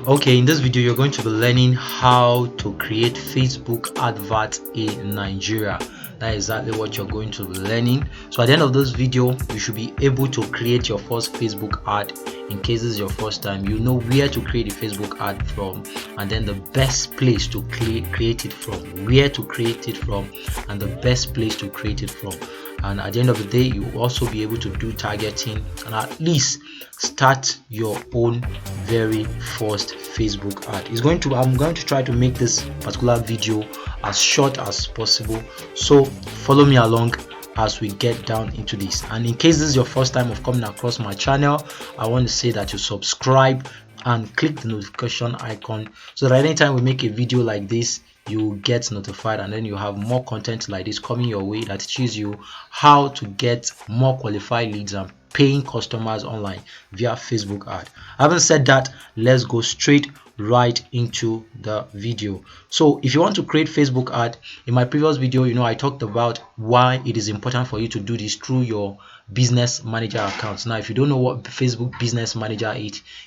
Okay, in this video you're going to be learning how to create Facebook adverts in Nigeria. That is exactly what you're going to be learning. So at the end of this video you should be able to create your first Facebook ad. In case this is your first time, you know where to create a Facebook ad from, and then the best place to create it from, where to create it from, and the best place to create it from. And at the end of the day, you will also be able to do targeting and at least start your own very first Facebook ad. I'm going to try to make this particular video as short as possible, so follow me along as we get down into this. And in case this is your first time of coming across my channel, I want to say that you subscribe and click the notification icon so that anytime we make a video like this, you will get notified, and then you have more content like this coming your way that teaches you how to get more qualified leads and paying customers online via Facebook ad. Having said that, let's go straight right into the video. So if you want to create Facebook ad, in my previous video, I talked about why it is important for you to do this through your business manager accounts. Now if you don't know what Facebook business manager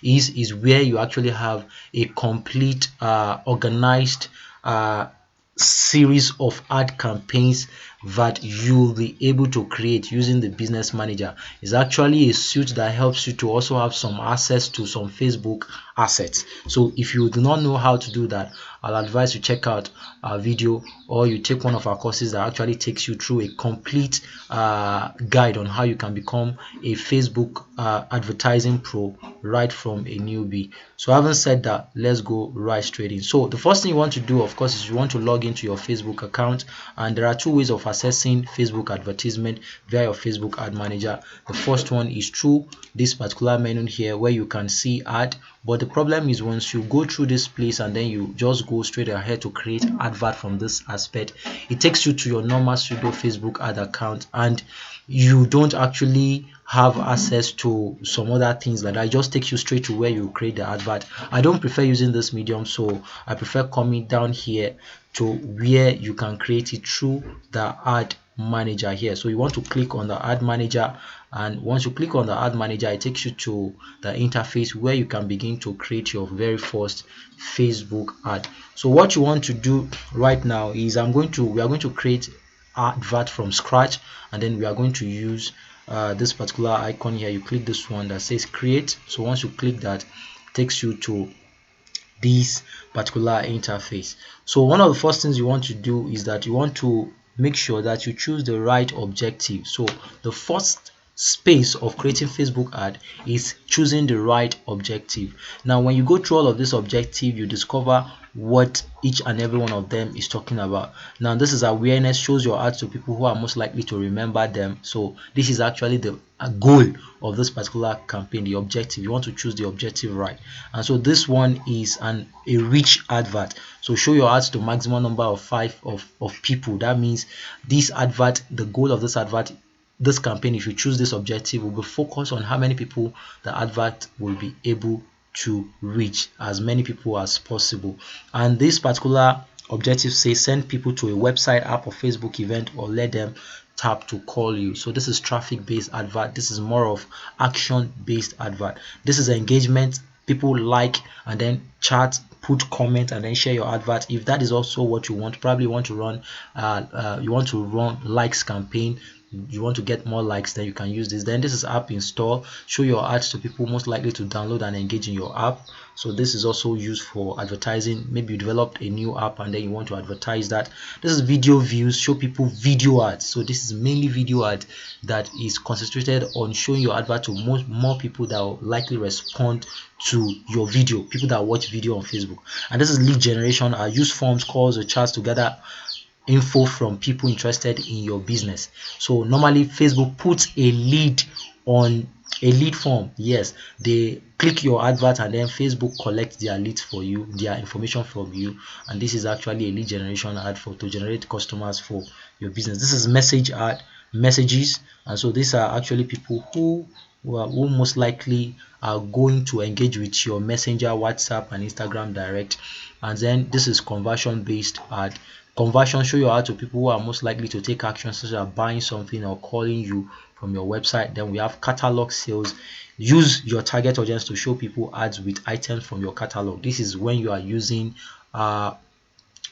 is where you actually have a complete organized series of ad campaigns that you'll be able to create using the business manager. Is actually a suite that helps you to also have some access to some Facebook assets. So if you do not know how to do that, I'll advise you check out our video, or you take one of our courses that actually takes you through a complete guide on how you can become a Facebook advertising pro right from a newbie. So having said that, let's go right straight in. So the first thing you want to do, of course, is you want to log into your Facebook account, and there are two ways of accessing Facebook advertisement via your Facebook ad manager. The first one is through this particular menu here where you can see ad, but the problem is once you go through this place and then you just go straight ahead to create advert from this aspect, it takes you to your normal pseudo Facebook ad account, and you don't actually have access to some other things like that. It just takes you straight to where you create the advert. I don't prefer using this medium, so I prefer coming down here to where you can create it through the ad manager here. So you want to click on the ad manager, and once you click on the ad manager, it takes you to the interface where you can begin to create your very first Facebook ad. So what you want to do right now is we are going to create advert from scratch, and then we are going to use this particular icon here. You click this one that says create. So once you click that, it takes you to this particular interface. So one of the first things you want to do is that you want to make sure that you choose the right objective. So the first space of creating Facebook ad is choosing the right objective. Now when you go through all of this objective, you discover what each and every one of them is talking about. Now this is awareness, shows your ads to people who are most likely to remember them. So this is actually the goal of this particular campaign, the objective. You want to choose the objective right, and so this one is a rich advert. So show your ads to maximum number of 5 of people. That means this advert, the goal of this advert, this campaign, if you choose this objective, will be focused on how many people the advert will be able to reach, as many people as possible. And this particular objective says send people to a website, app, or Facebook event, or let them tap to call you. So this is traffic based advert. This is more of action based advert. This is engagement. People like and then chat, put comment, and then share your advert. If that is also what you want, probably you want to run likes campaign, you want to get more likes, then you can use this. Then this is app install, show your ads to people most likely to download and engage in your app. So this is also used for advertising. Maybe you developed a new app and then you want to advertise that. This is video views, show people video ads. So this is mainly video ad that is concentrated on showing your advert to more people that will likely respond to your video, people that watch video on Facebook. And this is lead generation. I use forms, calls, or chats to gather info from people interested in your business. So normally Facebook puts a lead on a lead form. Yes, they click your advert and then Facebook collects their leads for you, their information from you, and this is actually a lead generation ad to generate customers for your business. This is message ad, messages, and so these are actually people who most likely are going to engage with your messenger, WhatsApp, and Instagram direct. And then this is conversion based ad. Conversion: show your ad to people who are most likely to take action, such as buying something or calling you from your website. Then we have catalog sales: use your target audience to show people ads with items from your catalog. This is when you are using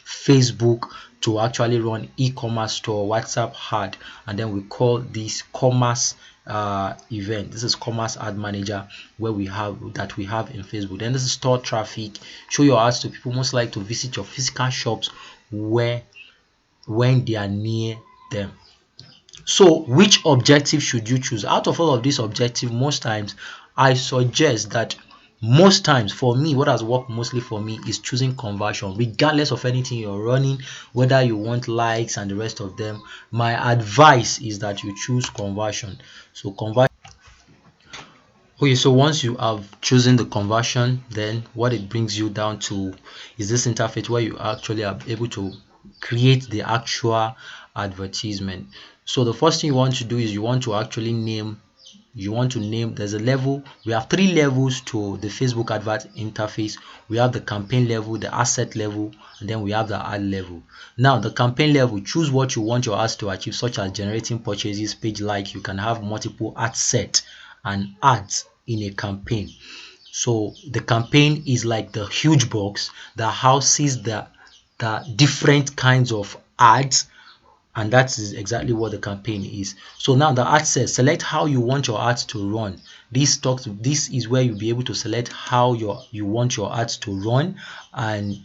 Facebook to actually run e-commerce store, WhatsApp ad, and then we call this commerce event. This is commerce ad manager, where we have in Facebook. Then this is store traffic: show your ads to people most likely to visit your physical shops when they are near them. So which objective should you choose? Out of all of these objectives, most times I suggest that, most times for me, what has worked mostly for me is choosing conversion. Regardless of anything you're running, whether you want likes and the rest of them, my advice is that you choose conversion. So conversion. Okay, so once you have chosen the conversion, then what it brings you down to is this interface where you actually are able to create the actual advertisement. So the first thing you want to do is you want to actually name, there's a level. We have 3 levels to the Facebook advert interface. We have the campaign level, the asset level, and then we have the ad level. Now the campaign level, choose what you want your ads to achieve, such as generating purchases, page like. You can have multiple ad set and ads in a campaign. So the campaign is like the huge box that houses the different kinds of ads, and that is exactly what the campaign is. So now the ad set: select how you want your ads to run. This is where you'll be able to select how you want your ads to run, and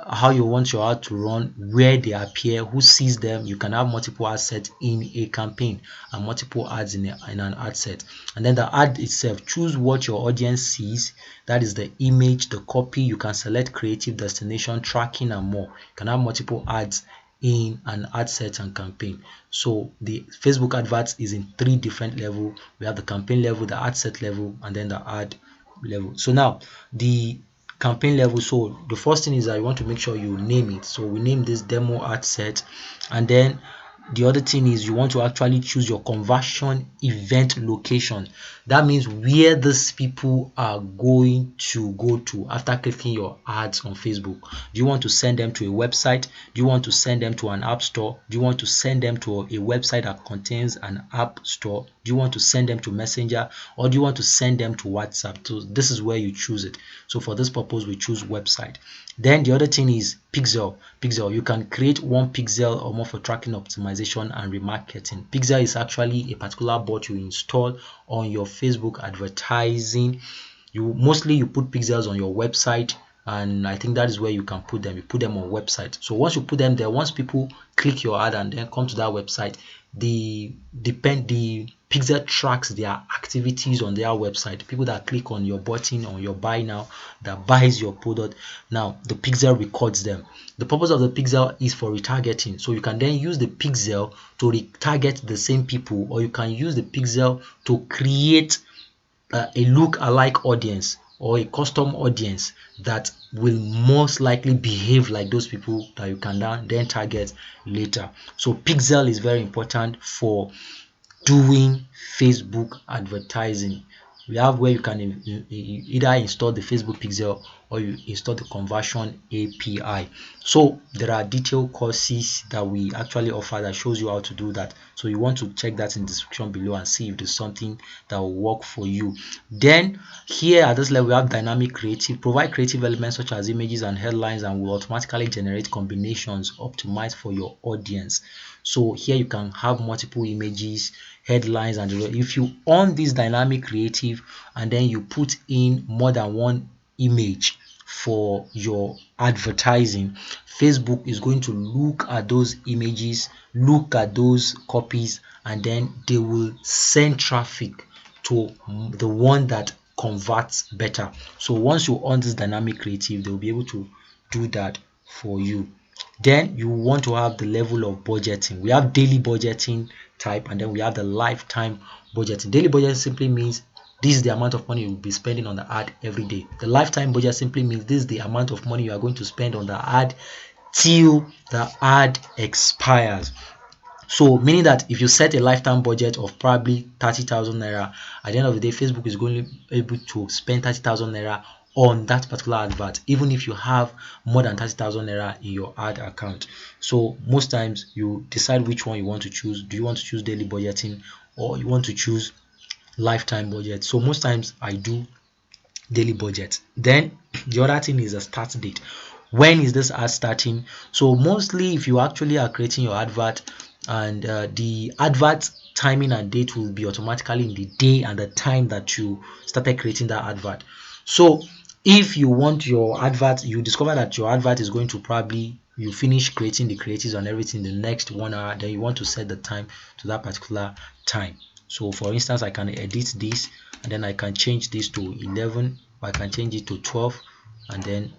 how you want your ad to run, where they appear, who sees them. You can have multiple ad sets in a campaign and multiple ads in an ad set. And then the ad itself: choose what your audience sees. That is the image, the copy. You can select creative, destination, tracking, and more. You can have multiple ads in an ad set and campaign. So the Facebook adverts is in 3 different levels. We have the campaign level, the ad set level, and then the ad level. So now the campaign level, so the first thing is that you want to make sure you name it. So we name this demo ad set, and then the other thing is you want to actually choose your conversion event location. That means where these people are going to go to after clicking your ads on Facebook. Do you want to send them to a website? Do you want to send them to an app store? Do you want to send them to a website that contains an app store? Do you want to send them to Messenger, or do you want to send them to WhatsApp? So this is where you choose it. So for this purpose, we choose website. Then the other thing is pixel. You can create 1 pixel or more for tracking, optimization, and remarketing. Pixel is actually a particular bot you install on your Facebook advertising. You put pixels on your website, and I think that is where you can put them. You put them on website. So once you put them there, once people click your ad and then come to that website, the pixel tracks their activities on their website. People that click on your button, on your buy now, that buys your product, now the pixel records them. The purpose of the pixel is for retargeting. So you can then use the pixel to retarget the same people, or you can use the pixel to create a look-alike audience or a custom audience that will most likely behave like those people that you can then target later. So pixel is very important for doing Facebook advertising. We have where you can either install the Facebook pixel or you install the conversion API. So there are detailed courses that we actually offer that shows you how to do that. So you want to check that in the description below and see if there's something that will work for you. Then here at this level, we have dynamic creative. Provide creative elements such as images and headlines, and will automatically generate combinations optimized for your audience. So here you can have multiple images, headlines, and if you on this dynamic creative and then you put in more than one image for your advertising, Facebook is going to look at those images, look at those copies, and then they will send traffic to the one that converts better. So once you on this dynamic creative, they'll be able to do that for you. Then you want to have the level of budgeting. We have daily budgeting type, and then we have the lifetime budgeting. Daily budget simply means this is the amount of money you will be spending on the ad every day. The lifetime budget simply means this is the amount of money you are going to spend on the ad till the ad expires. So meaning that if you set a lifetime budget of probably 30,000 naira, at the end of the day, Facebook is going to be able to spend 30,000 naira on that particular advert, even if you have more than 30,000 naira in your ad account. So most times you decide which one you want to choose. Do you want to choose daily budgeting, or you want to choose lifetime budget? So most times I do daily budget. Then the other thing is a start date. When is this ad starting? So mostly if you actually are creating your advert, and the advert timing and date will be automatically in the day and the time that you started creating that advert. So if you want your advert, you discover that your advert is going to probably, you finish creating the creatives and everything the next 1 hour, then you want to set the time to that particular time. So for instance, I can edit this, and then I can change this to 11, or I can change it to 12, and then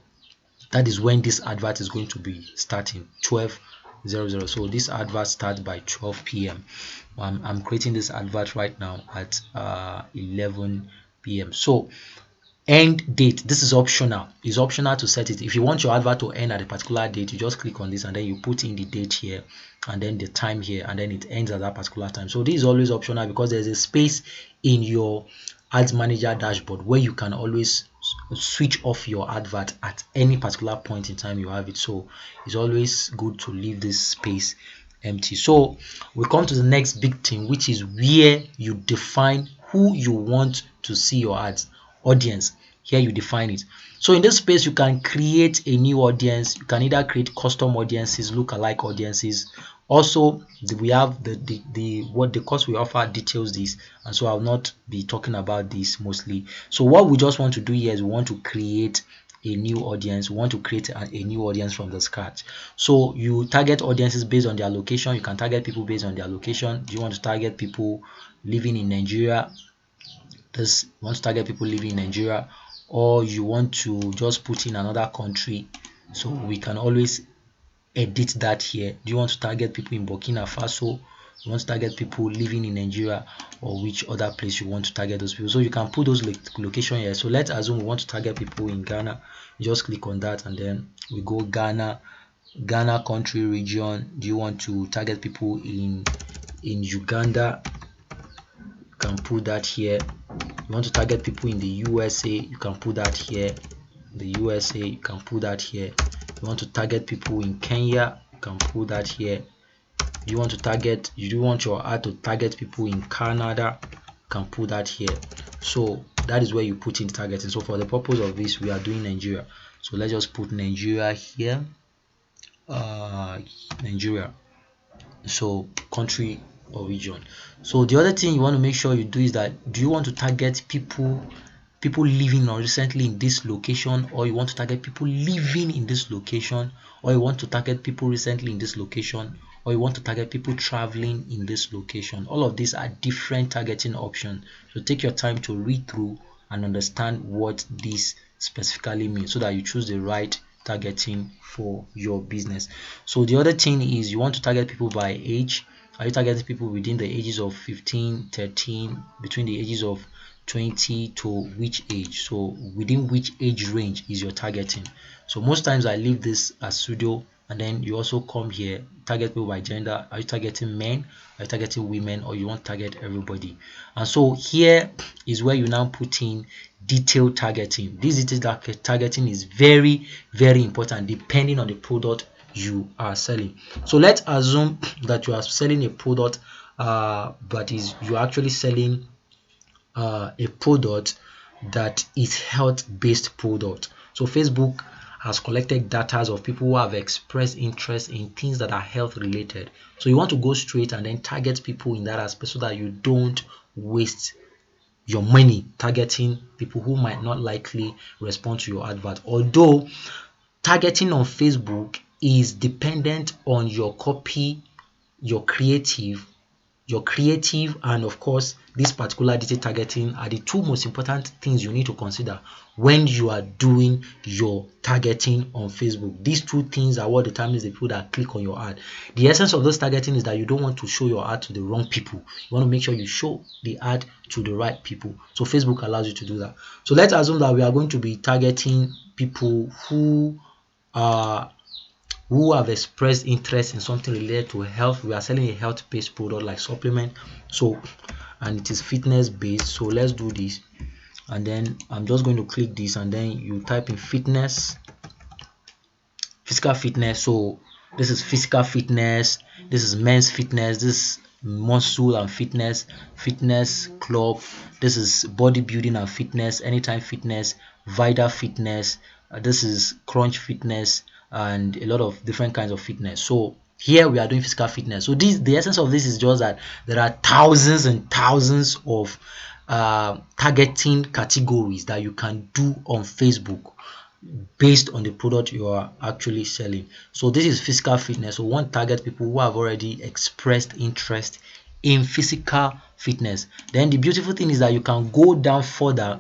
that is when this advert is going to be starting, 12:00. So this advert starts by 12 p.m. I'm creating this advert right now at 11 p.m. So end date, this is optional. It's optional to set it. If you want your advert to end at a particular date, you just click on this and then you put in the date here and then the time here, and then it ends at that particular time. So this is always optional because there's a space in your ads manager dashboard where you can always switch off your advert at any particular point in time you have it. So it's always good to leave this space empty. So we come to the next big thing, which is where you define who you want to see your ads. Audience. Here you define it. So in this space you can create a new audience. You can either create custom audiences, lookalike audiences. Also we have the what the course we offer details this, and so I'll not be talking about this mostly. So what we just want to do here is we want to create a new audience. We want to create a new audience from the scratch. So you target audiences based on their location. You can target people based on their location. Do you want to target people living in Nigeria? This want to target people living in Nigeria, or you want to just put in another country? So we can always edit that here. Do you want to target people in Burkina Faso? You want to target people living in Nigeria, or which other place you want to target those people? So you can put those location here. So let's assume we want to target people in Ghana. You just click on that and then we go Ghana country region. Do you want to target people in Uganda? You can put that here. You want to target people in the USA, you can put that here. The USA, you can put that here. You want to target people in Kenya, you can put that here. You want your ad to target people in Canada, you can put that here. So that is where you put in targeting. So for the purpose of this, we are doing Nigeria. So let's just put Nigeria here. Nigeria. So country or region. So the other thing you want to make sure you do is that, do you want to target people living or recently in this location, or you want to target people living in this location, or you want to target people recently in this location, or you want to target people traveling in this location? All of these are different targeting options. So take your time to read through and understand what this specifically means so that you choose the right targeting for your business. So the other thing is, you want to target people by age. Are you targeting people within the ages of 15, 13, between the ages of 20 to which age? So within which age range is your targeting? So most times I leave this as pseudo, and then you also come here, target people by gender. Are you targeting men? Are you targeting women? Or you want to target everybody? And so here is where you now put in detailed targeting. This detailed targeting is very, very important depending on the product you are selling. So let's assume that you are selling a product, but you're actually selling a product that is health-based product. So Facebook has collected data of people who have expressed interest in things that are health related. So you want to go straight and then target people in that aspect so that you don't waste your money targeting people who might not likely respond to your advert. Although targeting on Facebook is dependent on your copy, your creative, and of course this particular detailed targeting are the two most important things you need to consider when you are doing your targeting on Facebook. These two things are what determines the people that click on your ad. The essence of this targeting is that you don't want to show your ad to the wrong people. You want to make sure you show the ad to the right people. So Facebook allows you to do that. So let's assume that we are going to be targeting people who have expressed interest in something related to health. We are selling a health-based product like supplement, so, and it is fitness based. So let's do this. and then I'm just going to click this, and then you type in fitness, physical fitness. So this is physical fitness, this is men's fitness, this is muscle and fitness club, this is bodybuilding and fitness, anytime fitness, vital fitness, this is crunch fitness, and a lot of different kinds of fitness. So here we are doing physical fitness. So this, the essence of this is just that there are thousands and thousands of targeting categories that you can do on Facebook based on the product you are actually selling. So this is physical fitness. So one, target people who have already expressed interest in physical fitness. Then the beautiful thing is that you can go down further,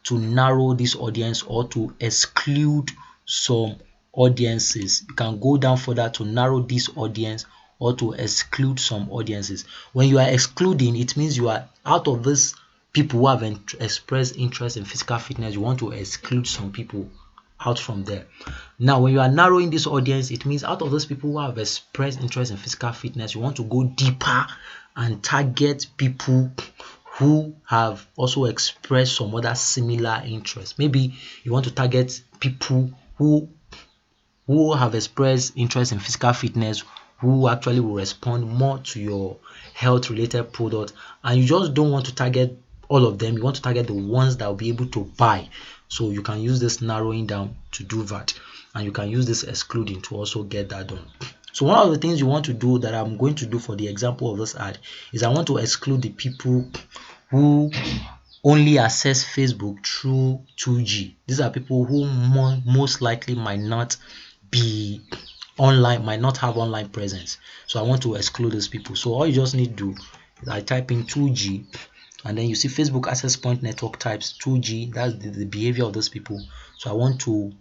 to narrow this audience or to exclude some audiences. You can go down further to narrow this audience or to exclude some audiences. When you are excluding, it means you are out of this people who have expressed interest in physical fitness. You want to exclude some people out from there. Now when you are narrowing this audience, it means out of those people who have expressed interest in physical fitness, you want to go deeper and target people who have also expressed some other similar interest. Maybe you want to target people who have expressed interest in physical fitness, who actually will respond more to your health related product, and you just don't want to target all of them. You want to target the ones that will be able to buy. So you can use this narrowing down to do that, and you can use this excluding to also get that done. So one of the things you want to do, that I'm going to do for the example of this ad, is I want to exclude the people who only access Facebook through 2G. These are people who most likely might not be online, might not have online presence. So I want to exclude those people. So all you just need to do is I type in 2G, and then you see Facebook access point network types 2G. That's the behavior of those people. So I want to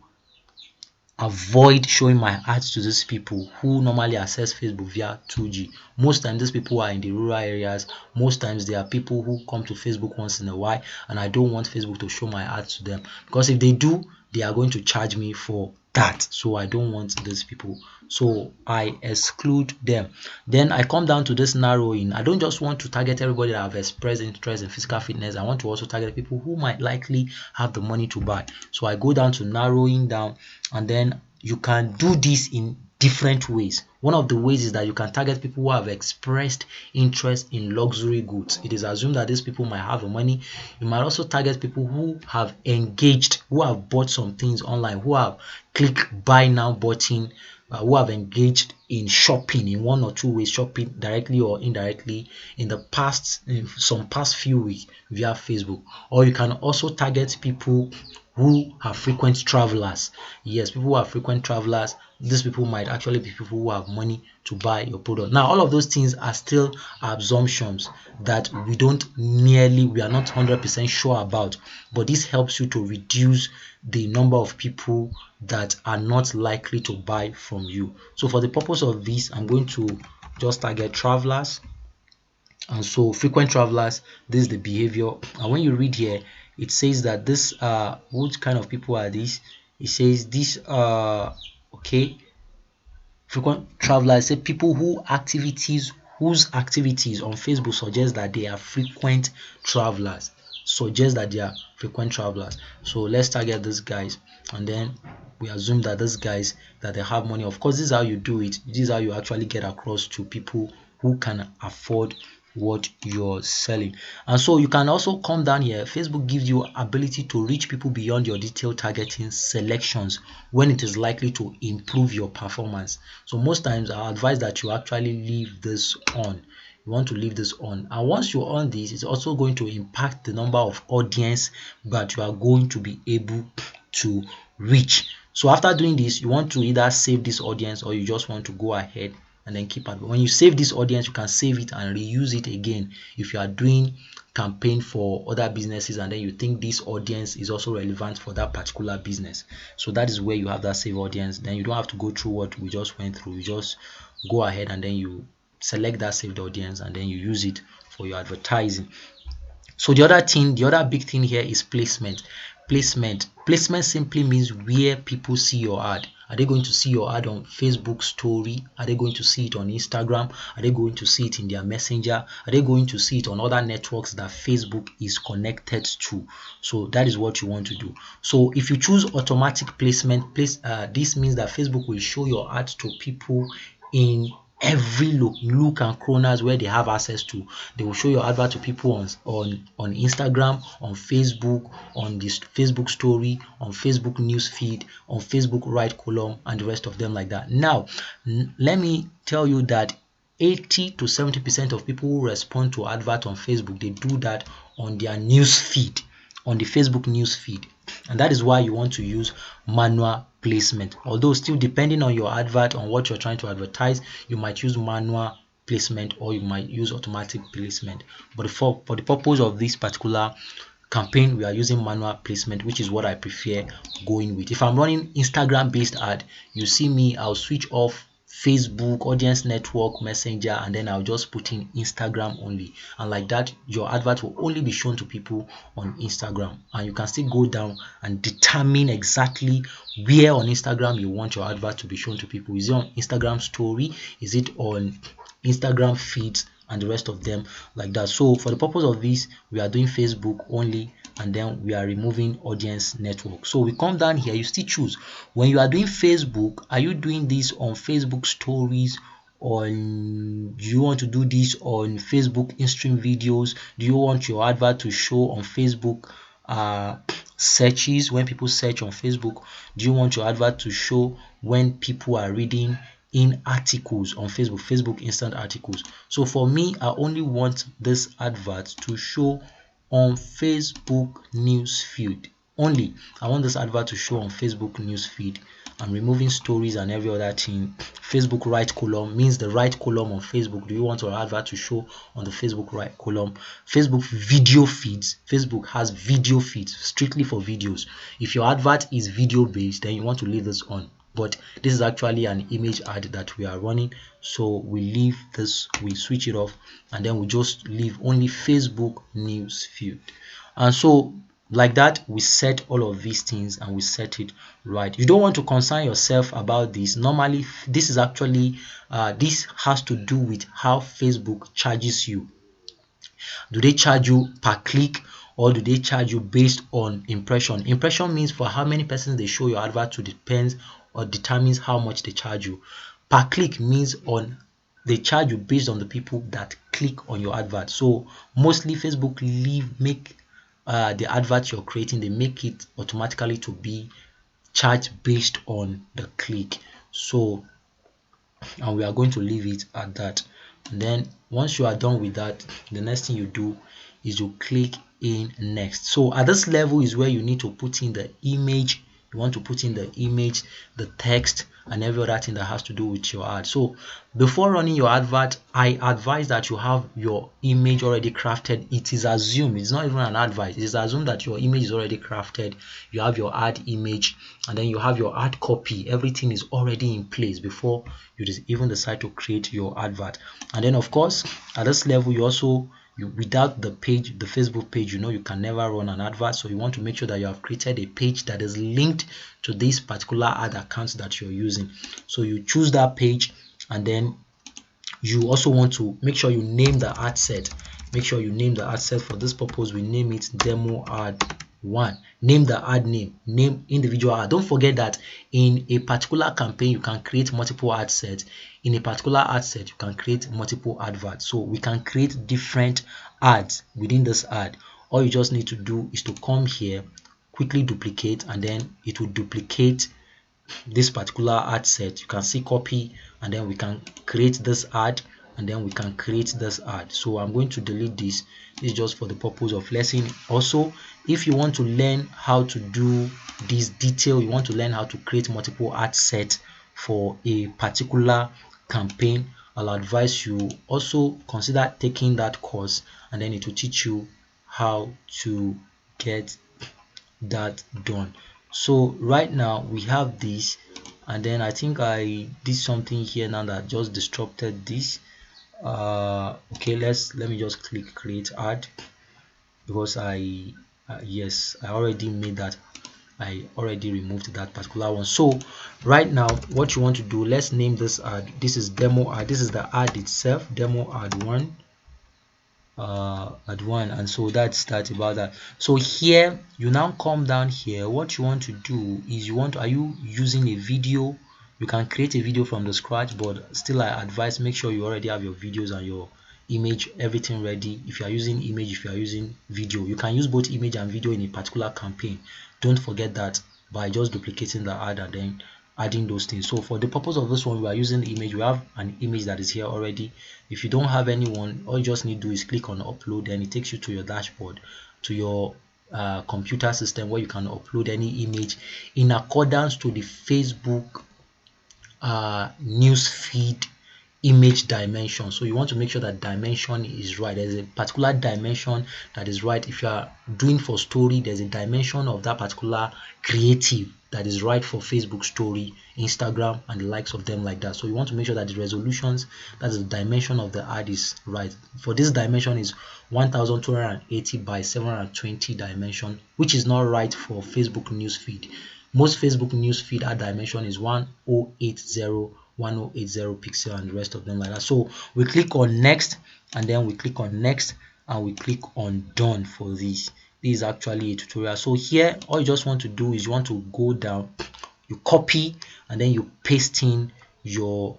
avoid showing my ads to these people who normally access Facebook via 2G. Most times these people are in the rural areas. Most times they are people who come to Facebook once in a while, and I don't want Facebook to show my ads to them, because if they do, they are going to charge me for that. So I don't want these people, so I exclude them. Then I come down to this narrowing. I don't just want to target everybody that have expressed interest in physical fitness. I want to also target people who might likely have the money to buy. So I go down to narrowing down, and then you can do this in different ways. One of the ways is that you can target people who have expressed interest in luxury goods. It is assumed that these people might have the money. You might also target people who have engaged, who have bought some things online, who have clicked buy now button, who have engaged in shopping in one or two ways, shopping directly or indirectly in the past, in some past few weeks via Facebook. Or you can also target people who are frequent travelers. Yes, people who are frequent travelers. These people might actually be people who have money to buy your product. Now all of those things are still assumptions that we are not 100% sure about, but this helps you to reduce the number of people that are not likely to buy from you. So for the purpose of this, I'm going to just target travelers. And so frequent travelers, this is the behavior. And when you read here, it says that this what kind of people are these? It says these okay, frequent travelers, say people whose activities on Facebook suggest that they are frequent travelers. So let's target these guys, and then we assume that these guys, that they have money. Of course, this is how you do it. This is how you actually get across to people who can afford what you're selling. And so you can also come down here. Facebook gives you ability to reach people beyond your detailed targeting selections when it is likely to improve your performance. So most times I advise that you actually leave this on. You want to leave this on, and once you're on this, it's also going to impact the number of audience that you are going to be able to reach. So after doing this, you want to either save this audience, or you just want to go ahead and then keep it. When you save this audience, you can save it and reuse it again if you are doing campaign for other businesses, and then you think this audience is also relevant for that particular business. So that is where you have that save audience. Then you don't have to go through what we just went through. You just go ahead and then you select that saved audience, and then you use it for your advertising. So the other big thing here is placement. Placement simply means where people see your ad. Are they going to see your ad on Facebook story? Are they going to see it on Instagram? Are they going to see it in their messenger? Are they going to see it on other networks that Facebook is connected to? So that is what you want to do. So if you choose automatic placement, this means that Facebook will show your ads to people in every look and corners where they have access to. They will show your advert to people on Instagram, on Facebook, on this Facebook story, on Facebook news feed, on Facebook right column, and the rest of them like that. Now let me tell you that 80 to 70% of people who respond to advert on Facebook, they do that on their news feed, on the Facebook news feed. And that is why you want to use manual placement. Although still depending on your advert, on what you're trying to advertise, you might use manual placement or you might use automatic placement. But for the purpose of this particular campaign, we are using manual placement, which is what I prefer going with. If I'm running Instagram based ad, you see me, I'll switch off Facebook, audience network, messenger, and then I'll just put in Instagram only. And like that, your advert will only be shown to people on Instagram. And you can still go down and determine exactly where on Instagram you want your advert to be shown to people. Is it on Instagram story? Is it on Instagram feeds? And the rest of them like that. So for the purpose of this, we are doing Facebook only, and then we are removing audience network. So we come down here, you still choose. When you are doing Facebook, are you doing this on Facebook stories, on do you want to do this on Facebook in-stream videos? Do you want your advert to show on Facebook searches, when people search on Facebook? Do you want your advert to show when people are reading in articles on Facebook instant articles? So for me, I only want this advert to show on Facebook news feed only. I want this advert to show on Facebook news feed. I'm removing stories and every other thing. Facebook right column means the right column on Facebook. Do you want your advert to show on the Facebook right column? Facebook video feeds. Facebook has video feeds strictly for videos. If your advert is video based, then you want to leave this on. But this is actually an image ad that we are running, so we leave this, we switch it off, and then we just leave only Facebook news feed. And so like that, we set all of these things and we set it right. You don't want to concern yourself about this. Normally this is actually this has to do with how Facebook charges you. Do they charge you per click, or do they charge you based on impression? Impression means for how many persons they show your advert to, depends or determines how much they charge you. Per click means on they charge you based on the people that click on your advert. So mostly Facebook make the advert you're creating, they make it automatically to be charged based on the click. So and we are going to leave it at that. And then once you are done with that, the next thing you do is you click in next. So at this level is where you need to put in the image. You want to put in the image, the text, and every other thing that has to do with your ad. So before running your advert, I advise that you have your image already crafted. It is assumed, it's not even an advice, it is assumed that your image is already crafted. You have your ad image, and then you have your ad copy. Everything is already in place before you even decide to create your advert. And then of course at this level, you also without the page, the Facebook page, you can never run an advert. So you want to make sure that you have created a page that is linked to this particular ad account that you're using. So you choose that page, and then you also want to make sure you name the ad set. Make sure you name the ad set. For this purpose, we name it demo ad 1. Name the ad name, name individual ad. Don't forget that in a particular campaign you can create multiple ad sets. In a particular ad set you can create multiple adverts. So we can create different ads within this ad. All you just need to do is to come here, quickly duplicate, and then it will duplicate this particular ad set. You can see copy, and then we can create this ad, and then we can create this ad. So I'm going to delete this. This is just for the purpose of lesson. Also, if you want to learn how to do this detail, you want to learn how to create multiple ad sets for a particular campaign, I'll advise you also consider taking that course, and then it will teach you how to get that done. So right now we have this, and then I think I did something here now that just disrupted this. Okay, let me just click create ad, because yes, I already made that. I already removed that particular one. So right now what you want to do, let's name this ad. This is demo ad. This is the ad itself, demo ad 1, and so that's about that. So here you now come down here. What you want to do is are you using a video? You can create a video from the scratch, but still I advise make sure you already have your videos and your image, everything ready. If you are using image, if you are using video, you can use both image and video in a particular campaign. Don't forget that by just duplicating the ad and then adding those things. So for the purpose of this one, we are using the image. We have an image that is here already. If you don't have anyone, all you just need to do is click on upload, and it takes you to your dashboard, to your computer system, where you can upload any image in accordance to the Facebook news feed image dimension. So you want to make sure that dimension is right. There's a particular dimension that is right. If you are doing for story, there's a dimension of that particular creative that is right for Facebook story, Instagram, and the likes of them like that. So you want to make sure that the resolutions, that is the dimension of the ad, is right. For this dimension is 1280 by 720 dimension, which is not right for Facebook newsfeed. Most Facebook newsfeed ad dimension is 1080 pixel and the rest of them like that. So we click on next, and then we click on next, and we click on done for this. This is actually a tutorial. So here all you just want to do is you want to go down, you copy, and then you paste in your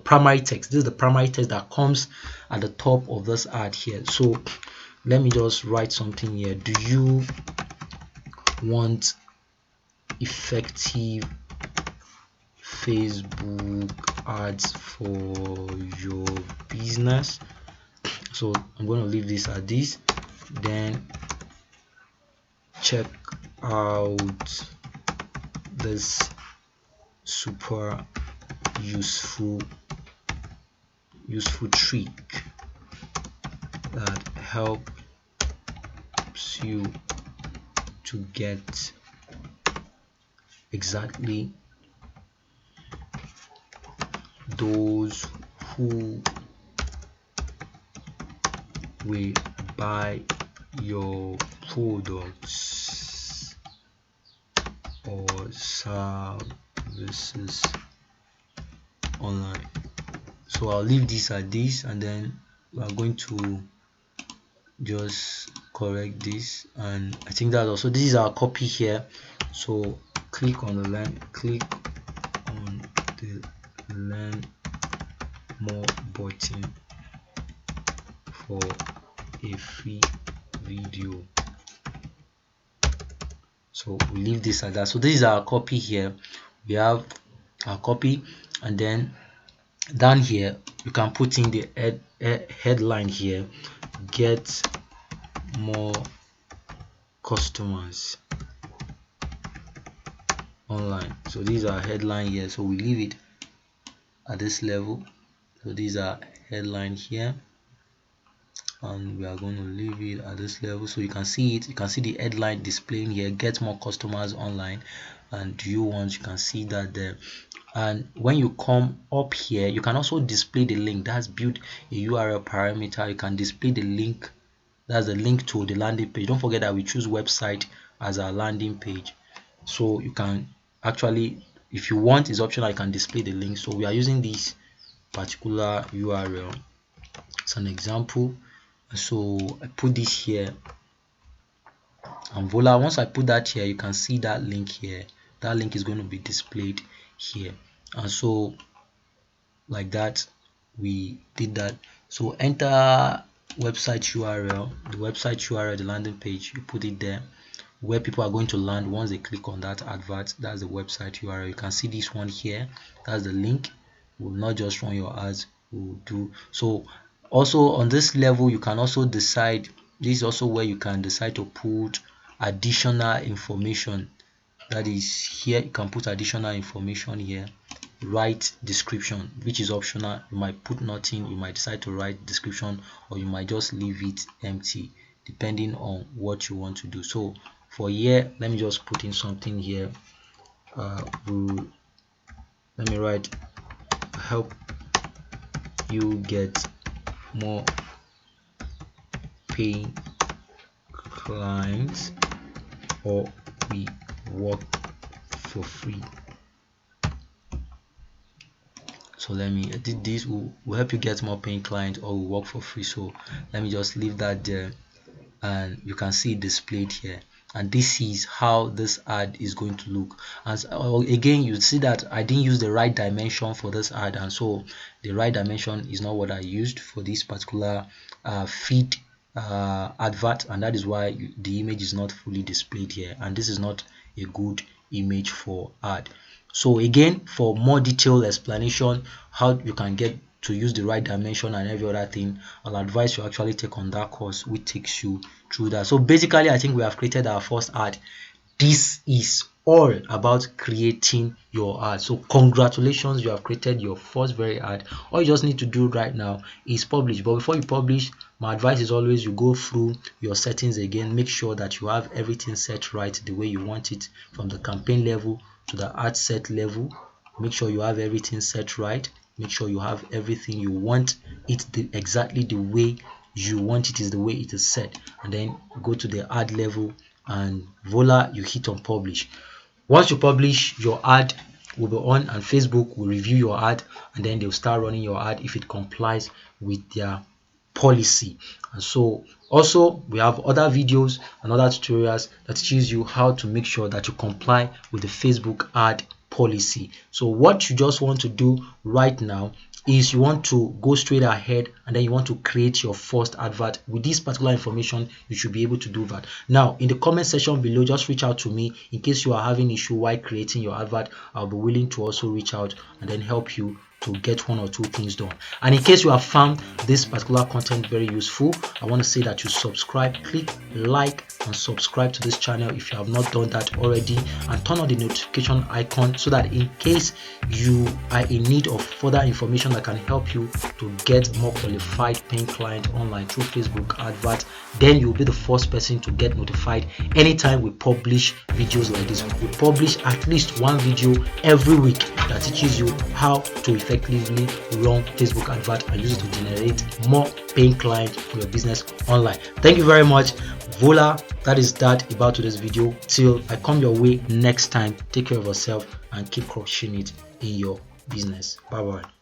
primary text. This is the primary text that comes at the top of this ad here. So let me just write something here. Do you want effective Facebook ads for your business? So I'm going to leave this at this. Then check out this super useful trick that helps you to get exactly those who will buy your products or services online. So I'll leave this at this, and then we are going to just correct this, and I think that also this is our copy here. So click on the learn more button for a free video. So we leave this at that. So this is our copy here. We have our copy, and then down here you can put in the headline here: get more customers online. So these are headline here, so we leave it at this level. So these are headline here, and we are going to leave it at this level. So you can see it, you can see the headline displaying here: get more customers online. And do you want, you can see that there. And when you come up here, you can also display the link. That's build a URL parameter. You can display the link. That's the link to the landing page. Don't forget that we choose website as our landing page. So you can actually, if you want, it's optional, you can display the link. So we are using this particular URL as an example. So I put this here, and voila, once I put that here, you can see that link here. That link is going to be displayed here. And so like that, we did that. So enter website URL, the website URL, the landing page, you put it there where people are going to land once they click on that advert. That's the website URL. You can see this one here, that's the link. Will not just run your ads, will do. So also on this level, you can also decide, this is also where you can decide to put additional information. That is here, you can put additional information here. Write description, which is optional. You might put nothing, you might decide to write description, or you might just leave it empty depending on what you want to do. So for here, let me just put in something here. Let me write help you get more paying clients, or we work for free. So let me edit this. Will help you get more paying clients or will work for free. So let me just leave that there, and you can see it displayed here. And this is how this ad is going to look. As again, you see that I didn't use the right dimension for this ad, and so the right dimension is not what I used for this particular feed advert, and that is why the image is not fully displayed here, and this is not a good image for ad. So again, for more detailed explanation how you can get to use the right dimension and every other thing, I'll advise you actually take on that course which takes you through that. So basically, I think we have created our first ad. This is all about creating your ad. So congratulations, you have created your first very ad. All you just need to do right now is publish. But before you publish, my advice is always you go through your settings again. Make sure that you have everything set right the way you want it, from the campaign level to the ad set level. Make sure you have everything set right. Make sure you have everything you want it exactly the way you want it, is the way it is set, and then go to the ad level, and voila, you hit on publish. Once you publish, your ad will be on, and Facebook will review your ad, and then they'll start running your ad if it complies with their policy. And so also we have other videos and other tutorials that teaches you how to make sure that you comply with the Facebook ad policy. So what you just want to do right now is you want to go straight ahead, and then you want to create your first advert. With this particular information, you should be able to do that. Now in the comment section below, just reach out to me in case you are having issue while creating your advert. I'll be willing to also reach out and then help you to get one or two things done. And in case you have found this particular content very useful, I want to say that you subscribe, click like and subscribe to this channel if you have not done that already, and turn on the notification icon so that in case you are in need of further information that can help you to get more qualified paying clients online through Facebook advert, then you'll be the first person to get notified anytime we publish videos like this. We publish at least one video every week that teaches you how to effectively run Facebook advert and use it to generate more paying clients for your business online. Thank you very much. Voila, that is that about today's video. Till I come your way next time, take care of yourself and keep crushing it in your business. Bye bye.